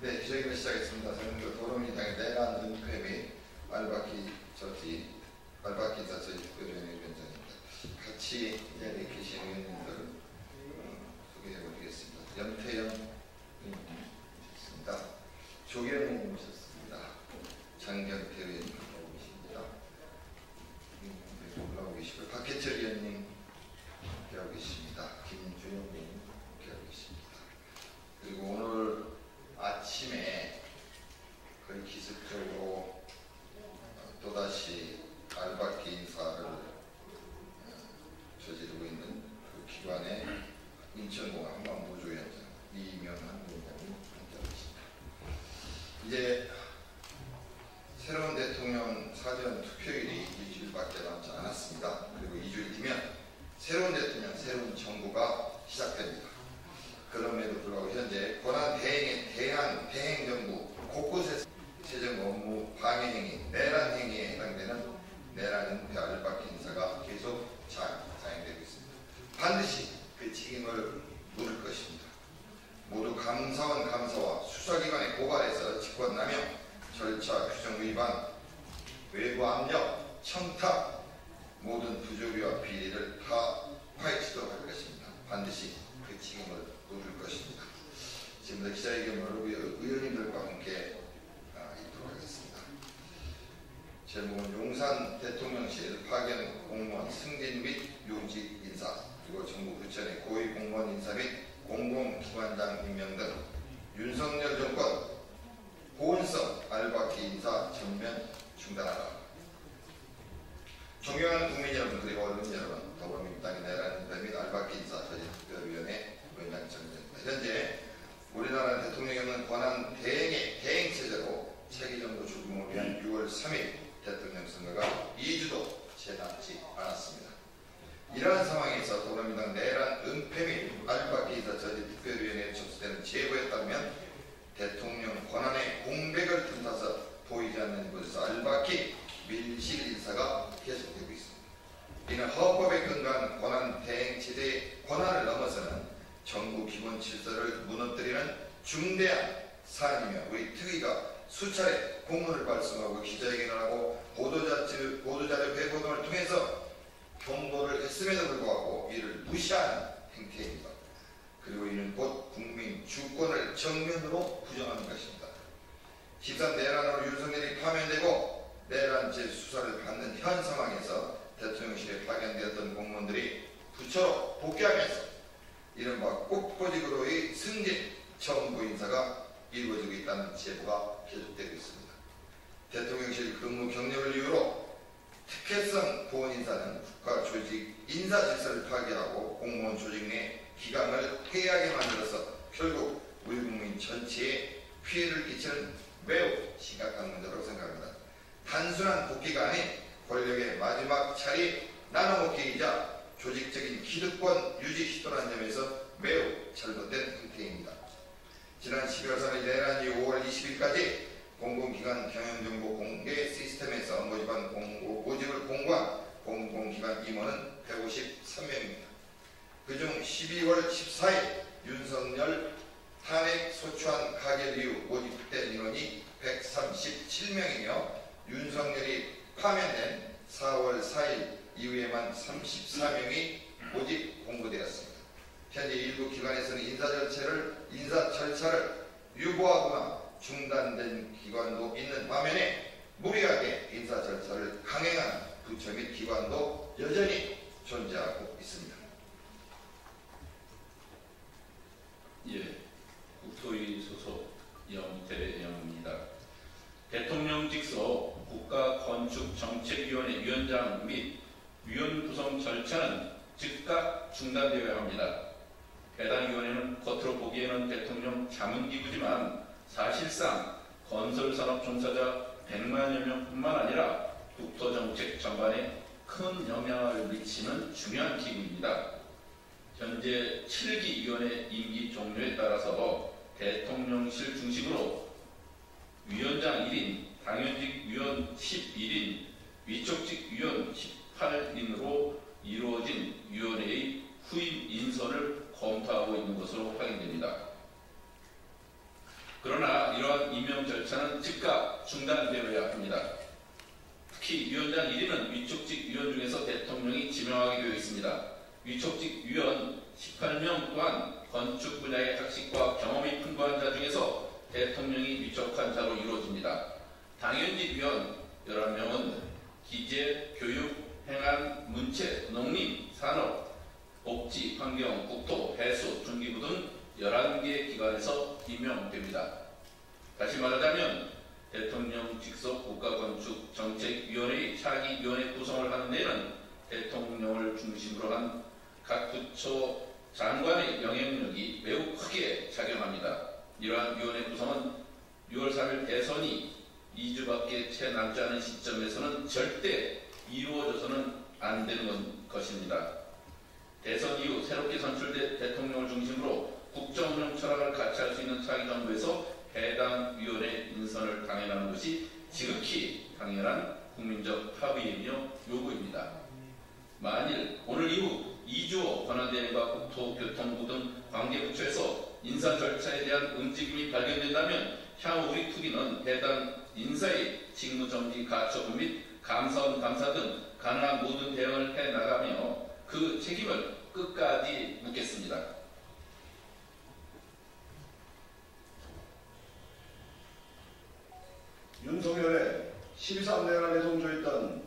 네, 기자회견을 시작했습니다. 저는 더불어민주당의 내란 은폐 및 알박기 인사 저지 특별위원회 위원장입니다. 같이 이 자리에 계신 의원님들 소개해드리겠습니다. 염태영 의원님 모셨습니다. 조계현 의원님 모셨습니다. 장경태 의원님 올라오고 계십니다. 올라오고 계시고요. 박해철 의원님 함께하고 계십니다. 김주영 의원님 함께하고 계십니다. 그리고 오늘 아침에 거의 기습적으로 또다시 알박기 인사를 저지르고 있는 그 기관의 인천공항 한반보조위원장 이명한 위원장이 함께하고 있습니다. 이제 새로운 대통령 사전 투표일이 2주일밖에 남지 않았습니다. 그리고 2주일 뒤면 새로운 대통령, 새로운 정부가 시작됩니다. 그럼에도 불구하고 현재 권한 대행 정부 곳곳에서 재정 업무 방해 행위, 내란 행위에 해당되는 내란 은폐 알박기 인사가 계속 자행되고 있습니다. 반드시 그 책임을 물을 것입니다. 모두 감사원 감사와 수사기관에 고발해서 직권남용, 절차 규정 위반, 외부 압력, 청탁, 모든 부조리와 비리를 다 파헤치도록 할 것입니다. 반드시 그 책임을 물을 것입니다. 지금부터 기자회견으로 의원님들과 함께 있도록 하겠습니다. 제목은 용산 대통령실 파견 공무원 승진 및 요직 인사, 그리고 정부 부처의 고위 공무원 인사 및 공공기관장 임명 등 윤석열 정권 보온성 알박기 인사 전면 중단하라. 존경하는 국민 여러분, 그리고 언론 여러분, 더불어민주당의 내란 은폐 및 알박기 인사 저지 특별위원회 위원장 정진입니다. 현재 우리나라 대통령이 없는 권한 대행 체제로 차기 정부 출범을 위한 6월 3일 대통령 선거가 2주도 채 남지 않았습니다. 이러한 상황에서 더불어민주당 내란 은폐 및 알박기 인사 저지 특별위원회에 접수되는 제보에 따르면 대통령 권한의 공백을 틈타서 보이지 않는 곳에서 알박기 밀실 인사가 계속되고 있습니다. 이는 헌법에 근거한 권한 대행 체제의 권한을 넘어서는 정부 기본 질서를 무너뜨리는 중대한 사안이며 우리 특위가 수차례 공문을 발송하고 기자회견을 하고 보도자료 배포 등을 통해서 경고를 했음에도 불구하고 이를 무시하는 행태입니다. 그리고 이는 곧 국민 주권을 정면으로 부정하는 것입니다. 13 내란으로 윤석열이 파면되고 내란죄 수사를 받는 현 상황에서 대통령실에 파견되었던 공무원들이 부처로 복귀하면서 이른바 꽃보직으로의 승진 정부 인사가 이루어지고 있다는 제보가 계속되고 있습니다. 대통령실 근무 경력을 이유로 특혜성 보훈 인사는 국가 조직 인사 질서를 파괴하고 공무원 조직 내 기강을 해하게 만들어서 결국 우리 국민 전체에 피해를 끼치는 매우 심각한 문제라고 생각합니다. 단순한 복귀가 아닌 권력의 마지막 차례 나눠먹기이자 조직적인 기득권 유지 시도라는 점에서 매우 잘못된 행태입니다. 지난 11월 3일 내란 이후 5월 20일까지 공공기관 경영정보 공개 시스템에서 모집을 공고한 공공기관 임원은 153명입니다. 그중 12월 14일 윤석열 탄핵 소추안 가결 이후 모집된 인원이 137명이며 윤석열이 파면된 4월 4일 이후에만 34명이 모집 공고되었습니다. 현재 일부 기관에서는 인사 절차를 유보하거나 중단된 기관도 있는 반면에 무리하게 인사 절차를 강행하는 부처 및 기관도 여전히 존재하고 있습니다. 예, 국토위 소속 염태영입니다. 대통령직서 국가건축정책위원회 위원장 및 위원 구성 절차는 즉각 중단되어야 합니다. 해당 위원회는 겉으로 보기에는 대통령 자문기구지만 사실상 건설산업 종사자 100만여 명뿐만 아니라 국토정책 전반에 큰 영향을 미치는 중요한 기구입니다. 현재 7기 위원회 임기 종료에 따라서 대통령실 중심으로 위원장 1인, 당연직 위원 11인, 위촉직 위원 18인으로 이루어진 위원회의 후임 인선을 검토하고 있는 것으로 확인됩니다. 그러나 이러한 임명 절차는 즉각 중단되어야 합니다. 특히 위원장 1위는 위촉직 위원 중에서 대통령이 지명하게 되어 있습니다. 위촉직 위원 18명 또한 건축 분야의 학식과 경험이 풍부한 자 중에서 대통령이 위촉한 자로 이루어집니다. 당연직 위원 11명은 기재, 교육, 행안, 문체, 농림, 산업, 복지, 환경, 국토, 해수, 중기부 등 11개 기관에서 임명됩니다. 다시 말하자면 대통령 직속 국가건축정책위원회의 차기위원회 구성을 하는 데는 대통령을 중심으로 한 각 부처 장관의 영향력이 매우 크게 작용합니다. 이러한 위원회 구성은 6월 3일 대선이 2주밖에 채 남지 않은 시점에서는 절대 이루어져서는 안 되는 것입니다. 대선 이후 새롭게 선출된 대통령을 중심으로 국정운영 철학을 같이 할 수 있는 차기 정부에서 해당 위원회 인선을 당연하는 것이 지극히 당연한 국민적 합의이며 요구입니다. 만일 오늘 이후 이주호 권한대행과 국토교통부 등 관계부처에서 인사 절차에 대한 움직임이 발견된다면 향후 우리 투기는 해당 인사의 직무정지 가처분 및 감사원 감사 등 가능한 모든 대응을 해나가며 그 책임을 끝까지 묻겠습니다. 윤석열의 12.3 내란에 동조했던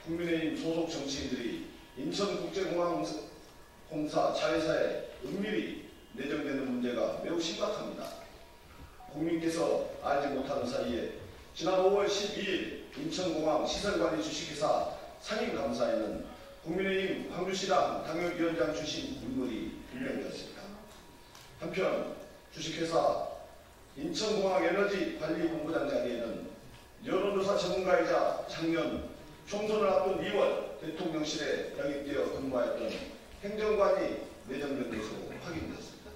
국민의힘 소속 정치인들이 인천국제공항공사 자회사에 은밀히 내정되는 문제가 매우 심각합니다. 국민께서 알지 못하는 사이에 지난 5월 12일 인천공항 시설관리 주식회사 상임감사에는 국민의힘 광주시당 당협위원장 출신 인물이 임명되었습니다. 한편 주식회사 인천공항에너지관리본부장 자리에는 여론조사 전문가이자 작년 총선을 앞둔 2월 대통령실에 영입되어 근무하였던 행정관이 내정된 것으로 확인되었습니다.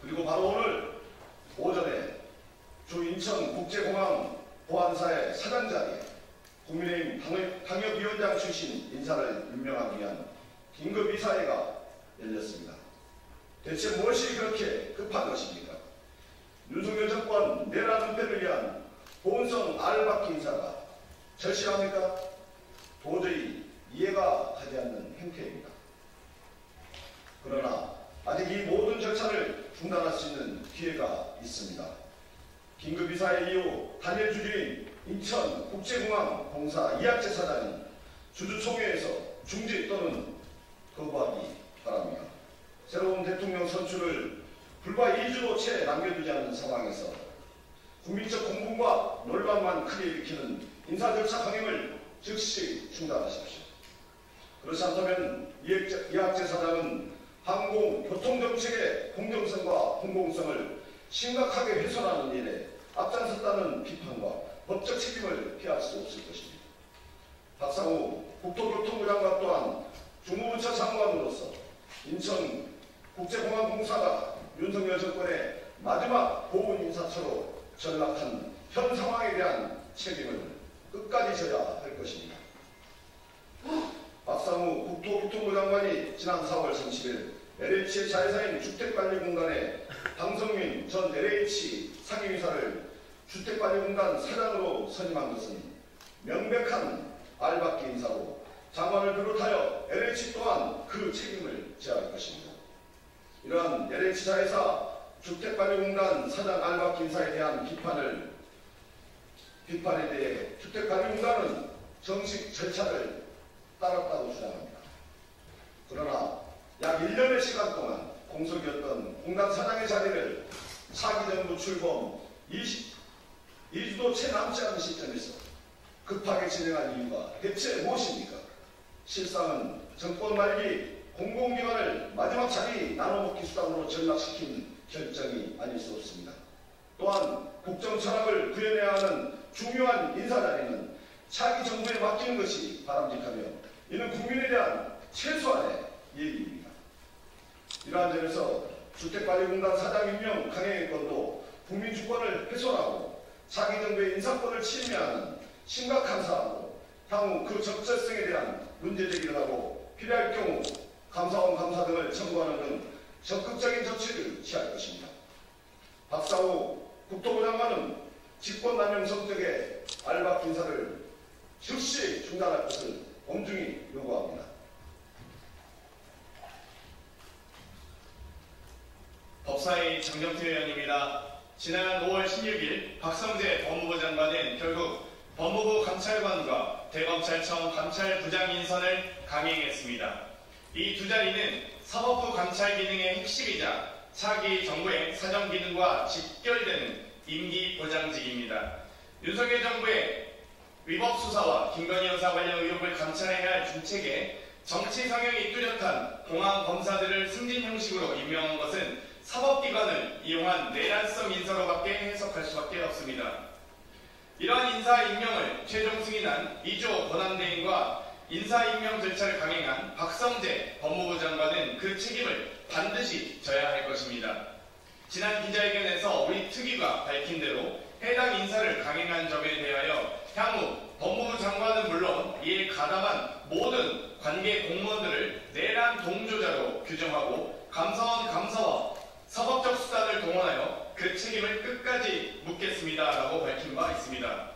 그리고 바로 오늘 오전에 주 인천국제공항 보안사의 사장 자리에 국민의힘 당협위원장 출신 인사를 임명하기 위한 긴급이사회가 열렸습니다. 대체 무엇이 그렇게 급한 것입니까? 윤석열 정권 내란 은폐를 위한 보훈성 알박기 인사가 절실합니까? 도저히 이해가 가지 않는 행태입니다. 그러나 아직 이 모든 절차를 중단할 수 있는 기회가 있습니다. 긴급이사회 이후 단일 주주인 인천국제공항 공사 이학재 사장이 주주총회에서 중지 또는 거부하기 바랍니다. 새로운 대통령 선출을 불과 2주도 채 남겨두지 않는 상황에서 국민적 공분과 논란만 크게 일으키는 인사 절차 강행을 즉시 중단하십시오. 그렇지 않다면 이학재 사장은 항공교통정책의 공정성과 공공성을 심각하게 훼손하는 일에 앞장섰다는 비판과 법적 책임을 피할 수 없을 것입니다. 박상우 국토교통부 장관 또한 주무부처 장관으로서 인천국제공항공사가 윤석열 정권의 마지막 보훈 인사처로 전락한 현 상황에 대한 책임을 끝까지 져야 할 것입니다. 박상우 국토교통부 장관이 지난 4월 30일 LH의 자회사인 주택관리공단에 방성민 전 LH 상임이사를 주택관리공단 사장으로 선임한 것은 명백한 알박기 인사로 장관을 비롯하여 LH 또한 그 책임을 져야 할 것입니다. 이러한 LH 자회사 주택관리공단 사장 알박기 인사에 대한 비판에 대해 주택관리공단은 정식 절차를 따랐다고 주장합니다. 그러나 약 1년의 시간 동안 공석이었던 공단 사장의 자리를 차기 정부 출범 2주도 채 남지 않은 시점에서 급하게 진행한 이유가 대체 무엇입니까? 실상은 정권 말기 공공기관을 마지막 자리 나눠먹기 수단으로 전락시킨 결정이 아닐 수 없습니다. 또한 국정 철학을 구현해야 하는 중요한 인사자리는 차기 정부에 맡기는 것이 바람직하며 이는 국민에 대한 최소한의 예의입니다. 이러한 점에서 주택관리공단 사장 임명 강행의 건도 국민 주권을 훼손하고 차기 정부의 인사권을 침해하는 심각한 사안으로 향후 그 적절성에 대한 문제 제기를 하고 필요할 경우 감사원 감사 등을 청구하는 등 적극적인 조치를 취할 것입니다. 박상우 국토부 장관은 직권남용 성격의 알박 인사를 즉시 중단할 것을 엄중히 요구합니다. 법사위 장경태 의원입니다. 지난 5월 16일 박성재 법무부 장관은 결국 법무부 감찰관과 대검찰청 감찰부장 인선을 강행했습니다. 이 두 자리는 사법부 감찰 기능의 핵심이자 차기 정부의 사정 기능과 직결되는 임기 보장직입니다. 윤석열 정부의 위법 수사와 김건희 여사 관련 의혹을 감찰해야 할 중책에 정치 성향이 뚜렷한 공안 검사들을 승진 형식으로 임명한 것은 사법기관을 이용한 내란성 인사로밖에 해석할 수밖에 없습니다. 이러한 인사 임명을 최종 승인한 2조 권한대행과 인사 임명 절차를 강행한 박성재 법무부 장관은 그 책임을 반드시 져야 할 것입니다. 지난 기자회견에서 우리 특위가 밝힌 대로 해당 인사를 강행한 점에 대하여 향후 법무부 장관은 물론 이에 가담한 모든 관계 공무원들을 내란 동조자로 규정하고 감사원 감사와 사법적 수단을 동원하여 그 책임을 끝까지 묻겠습니다라고 밝힌 바 있습니다.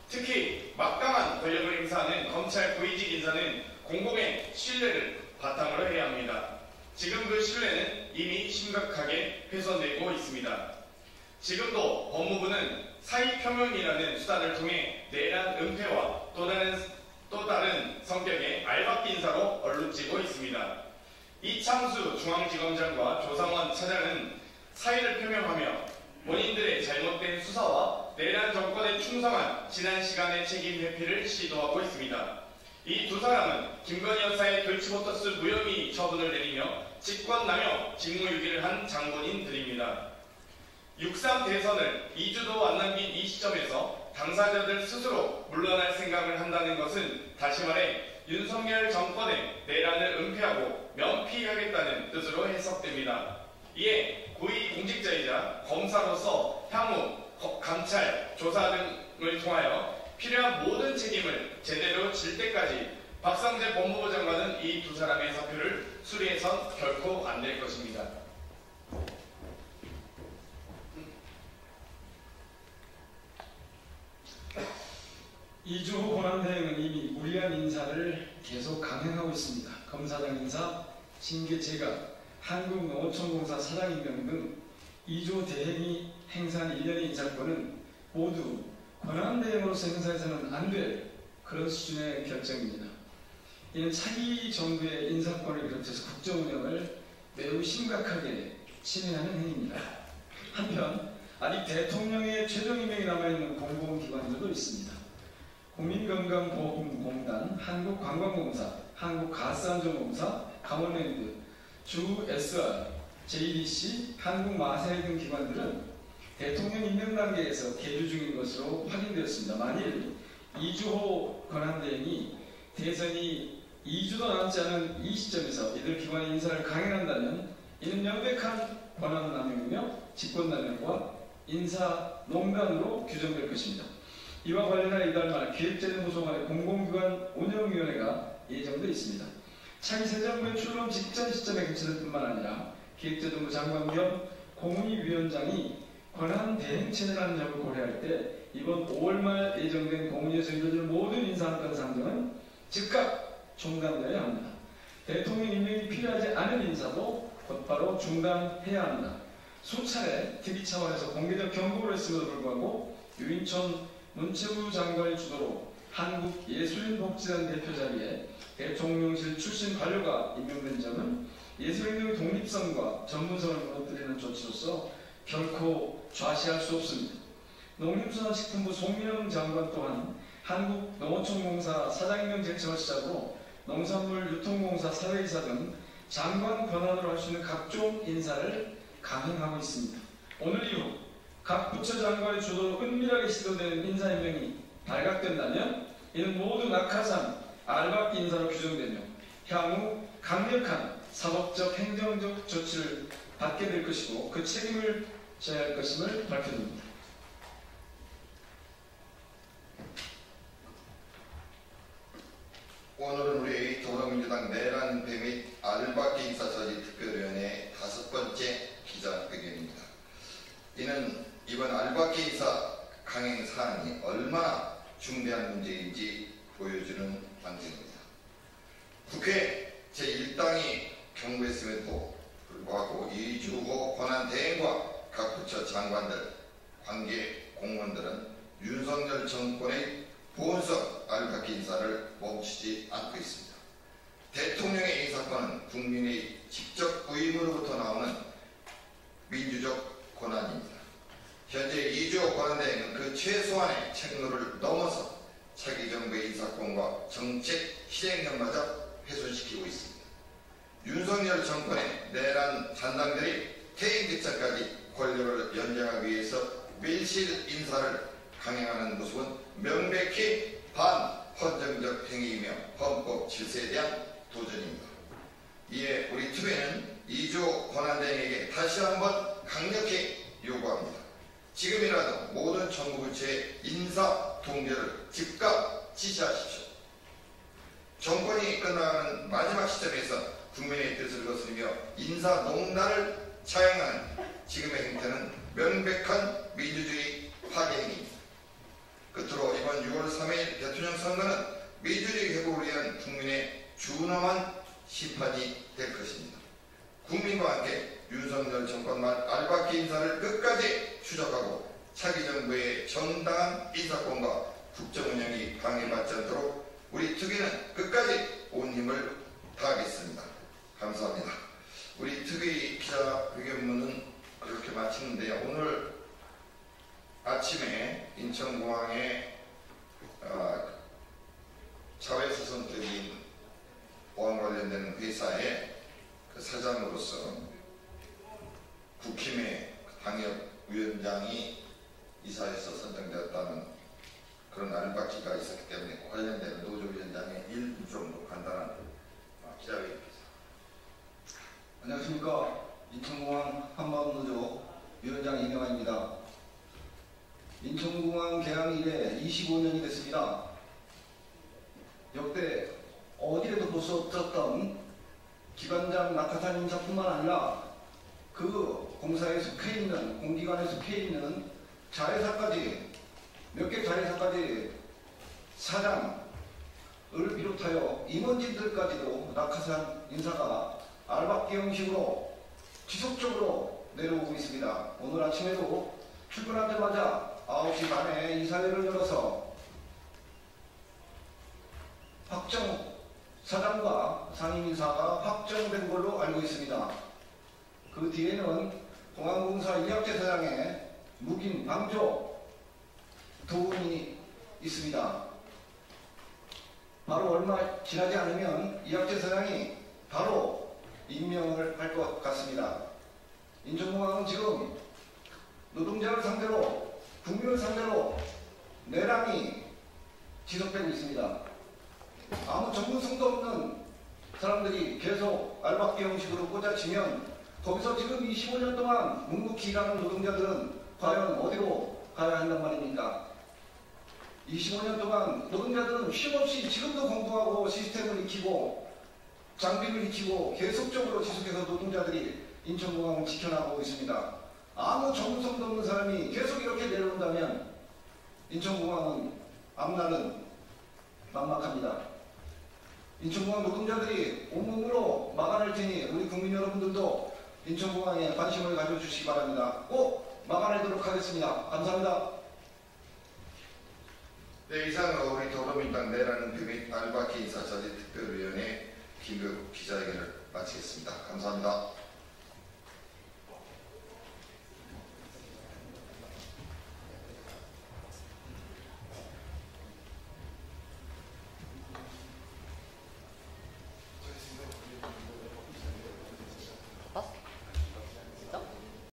특히 막강한 권력을 행사하는 검찰 고위직 인사는 공공의 신뢰를 바탕으로 해야 합니다. 지금 그 신뢰는 이미 심각하게 훼손되고 있습니다. 지금도 법무부는 사의표명이라는 수단을 통해 내란 은폐와 또 다른 성격의 알박기 인사로 얼룩지고 있습니다. 이창수 중앙지검장과 조상원 차장은 사의를 표명하며 본인들의 잘못된 수사와 내란 정권에 충성한 지난 시간의 책임 회피를 시도하고 있습니다. 이 두 사람은 김건희 여사의 도이치모터스 무혐의 처분을 내리며 직권남용 직무유기를 한 장본인들입니다. 6.3 대선을 2주도 안 남긴 이 시점에서 당사자들 스스로 물러날 생각을 한다는 것은 다시 말해 윤석열 정권의 내란을 은폐하고 면피하겠다는 뜻으로 해석됩니다. 이에 고위공직자이자 검사로서 향후 감찰, 조사 등을 통하여 필요한 모든 책임을 제대로 질 때까지 박성재 법무부 장관은 이 두 사람의 사표를 수리해선 결코 안 될 것입니다. 이주호 권한대행은 이미 무리한 인사를 계속 강행하고 있습니다. 검사장 인사, 징계 제각, 한국농어촌공사 사장 임명 등 이주호 대행이 행사한 일련의 인사권은 모두 권한대행으로서 행사해서는 안 될 그런 수준의 결정입니다. 이는 차기 정부의 인사권을 비롯해서 국정운영을 매우 심각하게 침해하는 행위입니다. 한편 아직 대통령의 최종 임명이 남아있는 공공기관들도 있습니다. 국민건강보험공단, 한국관광공사, 한국가스안전공사, 강원랜드, 주 SR, JDC, 한국마사회 등 기관들은 대통령 임명 단계에서 계류 중인 것으로 확인되었습니다. 만일 이주호 권한대행이 대선이 2주도 남지 않은 이 시점에서 이들 기관의 인사를 강행한다면 이는 명백한 권한남용이며 직권남용과 인사농단으로 규정될 것입니다. 이와 관련하여 이달 말 기획재정부 소관의 공공기관 운영위원회가 예정되어 있습니다. 차기 새 정부의 출범 직전 시점에 개최될 뿐만 아니라 기획재정부 장관 겸 공의위원장이 권한 대행체제라는 점을 고려할 때 이번 5월 말 예정된 공의에서 이루어질 모든 인사안건 상정은 즉각 중단되어야 합니다. 대통령 임명이 필요하지 않은 인사도 곧바로 중단해야 합니다. 수차례 특위 차원에서 공개적 경고를 했음에도 불구하고 유인촌 문체부 장관의 주도로 한국예술인복지단 대표 자리에 대통령실 출신 관료가 임명된 점은 예술인의 독립성과 전문성을 무너뜨리는 조치로서 결코 좌시할 수 없습니다. 농림수산식품부 송민영 장관 또한 한국농어촌공사 사장 임명 제청을 시작으로 농산물 유통공사 사회이사 등 장관 권한으로 할 수 있는 각종 인사를 강행하고 있습니다. 오늘 이후 각 부처 장관의 주도로 은밀하게 시도되는 인사 임명이 발각된다면 이는 모두 낙하산, 알박기 인사로 규정되며 향후 강력한 사법적, 행정적 조치를 받게 될 것이고 그 책임을 져야 할 것임을 밝혀줍니다. 오늘은 우리 더불어민주당 내란 및 알박기 인사 처리 특별위원회 5번째 기자회견입니다. 이는 부처 장관들, 관계 공무원들은 윤석열 정권의 보온성 알박기 인사를 멈추지 않고 있습니다. 대통령의 인사권은 국민의 직접 부임으로부터 나오는 민주적 권한입니다. 현재 2조 권한대행은 그 최소한의 책무를 넘어서 차기 정부의 인사권과 정책 실행력마저 훼손시키고 있습니다. 윤석열 정권의 내란 잔당들이 퇴임 직전까지 권력을 연장하기 위해서 밀실 인사를 강행하는 모습은 명백히 반헌정적 행위이며 헌법 질서에 대한 도전입니다. 이에 우리 투비는 2조 권한대행에게 다시 한번 강력히 요구합니다. 지금이라도 모든 정부부처의 인사 통제를 즉각 지시하십시오. 정권이 끝나가는 마지막 시점에서 국민의 뜻을 거스르며 인사 농단을 차양하는 지금의 행태는 명백한 민주주의 파괴 행위입니다. 끝으로 이번 6월 3일 대통령 선거는 민주주의 회복을 위한 국민의 준엄한 심판이 될 것입니다. 국민과 함께 윤석열 정권만 알박기 인사를 끝까지 추적하고 차기 정부의 정당한 인사권과 국정 운영이 방해받지 않도록 우리 특위는 끝까지 온 힘을 다하겠습니다. 감사합니다. 우리 특위 기자회견문은 이렇게 마치는데요. 오늘 아침에 인천공항에 자외수선적인 보안 관련된 회사의 그 사장으로서 국힘의 당협위원장이 이사에서 선정되었다는 그런 알박기가 있었기 때문에 관련된 노조위원장의 일부 정도 간단한 기자회견입니다. 안녕하십니까. 인천공항 한마음노조 위원장 이명환입니다. 인천공항 개항 이래 25년이 됐습니다. 역대 어디에도 볼 수 없었던 기관장 낙하산 인사뿐만 아니라 그 공사에 속해 있는, 공기관에 속해 있는 자회사까지, 몇 개 자회사까지 사장을 비롯하여 임원진들까지도 낙하산 인사가 알박기 형식으로 지속적으로 내려오고 있습니다. 오늘 아침에도 출근하자마자 9시 반에 이사회를 열어서 확정 사장과 상임인사가 확정된 걸로 알고 있습니다. 그 뒤에는 공항공사 이학재 사장의 묵인 방조 도움이 있습니다. 바로 얼마 지나지 않으면 이학재 사장이 바로 임명을 할 것 같습니다. 인천공항은 지금 노동자를 상대로, 국민을 상대로 내란이 지속되고 있습니다. 아무 전문성도 없는 사람들이 계속 알박기 형식으로 꽂아치면 거기서 지금 25년 동안 묵묵히 일하는 노동자들은 과연 어디로 가야 한단 말입니까? 25년 동안 노동자들은 쉼없이 지금도 공부하고 시스템을 익히고 장비를 익히고 계속적으로 지속해서 노동자들이 인천공항을 지켜나가고 있습니다. 아무 전문성도 없는 사람이 계속 이렇게 내려온다면 인천공항은 앞날은 막막합니다. 인천공항 노동자들이 온몸으로 막아낼 테니 우리 국민 여러분들도 인천공항에 관심을 가져주시기 바랍니다. 꼭 막아내도록 하겠습니다. 감사합니다. 네, 이상으로 우리 더불어민주당 내란 및 알박기 인사 처리 특별위원회 긴급 기자회견을 마치겠습니다. 감사합니다.